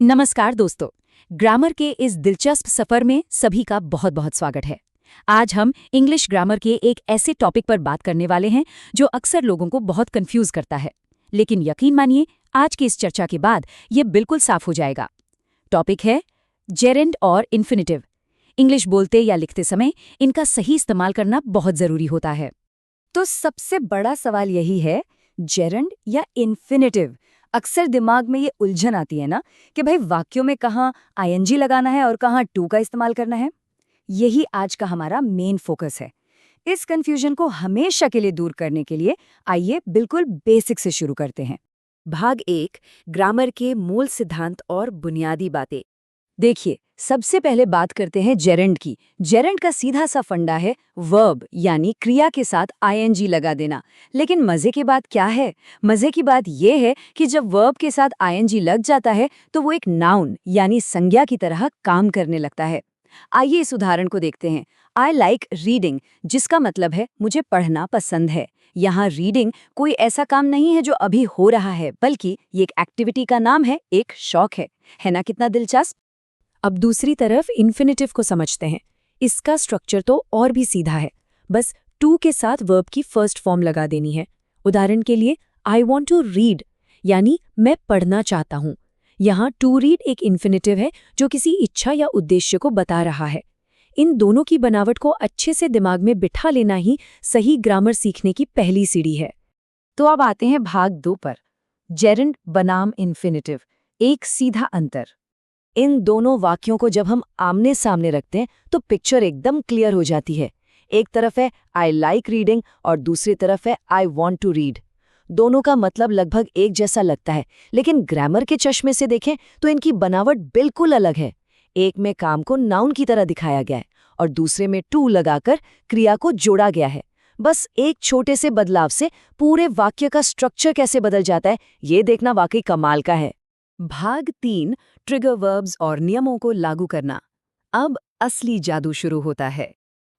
नमस्कार दोस्तों। ग्रामर के इस दिलचस्प सफर में सभी का बहुत बहुत स्वागत है। आज हम इंग्लिश ग्रामर के एक ऐसे टॉपिक पर बात करने वाले हैं जो अक्सर लोगों को बहुत कंफ्यूज करता है, लेकिन यकीन मानिए आज की इस चर्चा के बाद ये बिल्कुल साफ हो जाएगा। टॉपिक है जेरेंड और इन्फिनिटिव। इंग्लिश बोलते या लिखते समय इनका सही इस्तेमाल करना बहुत जरूरी होता है। तो सबसे बड़ा सवाल यही है, जेरेंड या इन्फिनिटिव। अक्सर दिमाग में ये उलझन आती है ना कि भाई वाक्यों में कहाँ आईएनजी लगाना है और कहाँ टू का इस्तेमाल करना है। यही आज का हमारा मेन फोकस है। इस कंफ्यूजन को हमेशा के लिए दूर करने के लिए आइए बिल्कुल बेसिक से शुरू करते हैं। भाग 1, ग्रामर के मूल सिद्धांत और बुनियादी बातें। देखिए, सबसे पहले बात करते हैं जेरेंड की। जेरेंड का सीधा सा फंडा है वर्ब यानी क्रिया के साथ आईएनजी लगा देना। लेकिन मजे की बात क्या है? मजे की बात यह है कि जब वर्ब के साथ आईएनजी लग जाता है तो वो एक नाउन यानी संज्ञा की तरह काम करने लगता है। आइए इस उदाहरण को देखते हैं। आई लाइक रीडिंग, जिसका मतलब है मुझे पढ़ना पसंद है। यहाँ रीडिंग कोई ऐसा काम नहीं है जो अभी हो रहा है, बल्कि ये एक एक्टिविटी का नाम है, एक शौक है ना? कितना दिलचस्प। अब दूसरी तरफ इन्फिनिटिव को समझते हैं। इसका स्ट्रक्चर तो और भी सीधा है, बस टू के साथ वर्ब की फर्स्ट फॉर्म लगा देनी है। उदाहरण के लिए, आई वॉन्ट टू रीड यानी मैं पढ़ना चाहता हूँ। यहाँ टू रीड एक इन्फिनिटिव है जो किसी इच्छा या उद्देश्य को बता रहा है। इन दोनों की बनावट को अच्छे से दिमाग में बिठा लेना ही सही ग्रामर सीखने की पहली सीढ़ी है। तो अब आते हैं भाग 2 पर, जेरेंड बनाम इन्फिनिटिव, एक सीधा अंतर। इन दोनों वाक्यों को जब हम आमने सामने रखते हैं तो पिक्चर एकदम क्लियर हो जाती है। एक तरफ है आई लाइक रीडिंग और दूसरी तरफ है आई वॉन्ट टू रीड। दोनों का मतलब लगभग एक जैसा लगता है, लेकिन ग्रामर के चश्मे से देखें तो इनकी बनावट बिल्कुल अलग है। एक में काम को नाउन की तरह दिखाया गया है और दूसरे में टू लगाकर क्रिया को जोड़ा गया है। बस एक छोटे से बदलाव से पूरे वाक्य का स्ट्रक्चर कैसे बदल जाता है, ये देखना वाकई कमाल का है। भाग 3, ट्रिगर वर्ब्स और नियमों को लागू करना। अब असली जादू शुरू होता है।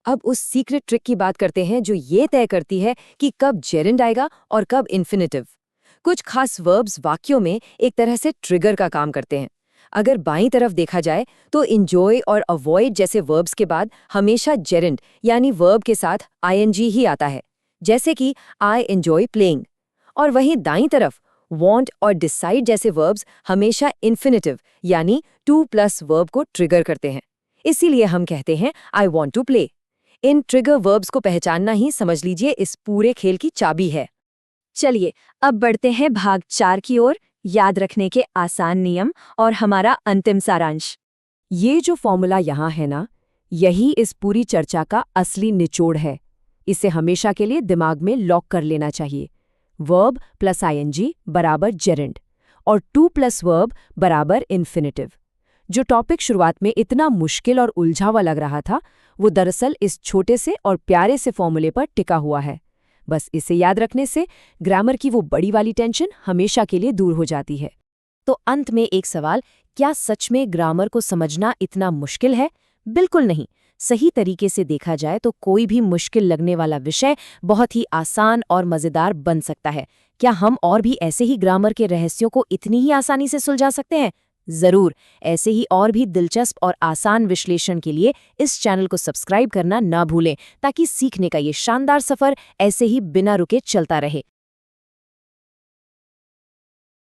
अब उस सीक्रेट ट्रिक की बात करते हैं जो ये तय करती है कि कब जेरेंड आएगा और कब इन्फिनिटिव। कुछ खास वर्ब्स वाक्यों में एक तरह से ट्रिगर का काम करते हैं। अगर बाईं तरफ देखा जाए तो इंजॉय और अवॉइड जैसे वर्ब्स के बाद हमेशा जेरेंड यानी वर्ब के साथ आईएनजी ही आता है, जैसे कि आई एंजॉय प्लेइंग। और वहीं दाईं तरफ want और decide जैसे वर्ब्स हमेशा इन्फिनिटिव यानी टू प्लस वर्ब को ट्रिगर करते हैं। इसीलिए हम कहते हैं आई वॉन्ट टू प्ले। इन ट्रिगर वर्ब्स को पहचानना ही समझ लीजिए इस पूरे खेल की चाबी है। चलिए अब बढ़ते हैं भाग 4 की ओर, याद रखने के आसान नियम और हमारा अंतिम सारांश। ये जो फॉर्मूला यहाँ है ना, यही इस पूरी चर्चा का असली निचोड़ है। इसे हमेशा के लिए दिमाग में लॉक कर लेना चाहिए। वर्ब प्लस आईएनजी बराबर जेरेंड और टू प्लस वर्ब बराबर इन्फिनिटिव। जो टॉपिक शुरुआत में इतना मुश्किल और उलझावा लग रहा था, वो दरअसल इस छोटे से और प्यारे से फॉर्मूले पर टिका हुआ है। बस इसे याद रखने से ग्रामर की वो बड़ी वाली टेंशन हमेशा के लिए दूर हो जाती है। तो अंत में एक सवाल, क्या सच में ग्रामर को समझना इतना मुश्किल है? बिल्कुल नहीं। सही तरीके से देखा जाए तो कोई भी मुश्किल लगने वाला विषय बहुत ही आसान और मज़ेदार बन सकता है। क्या हम और भी ऐसे ही ग्रामर के रहस्यों को इतनी ही आसानी से सुलझा सकते हैं? ज़रूर। ऐसे ही और भी दिलचस्प और आसान विश्लेषण के लिए इस चैनल को सब्सक्राइब करना ना भूलें, ताकि सीखने का ये शानदार सफ़र ऐसे ही बिना रुके चलता रहे।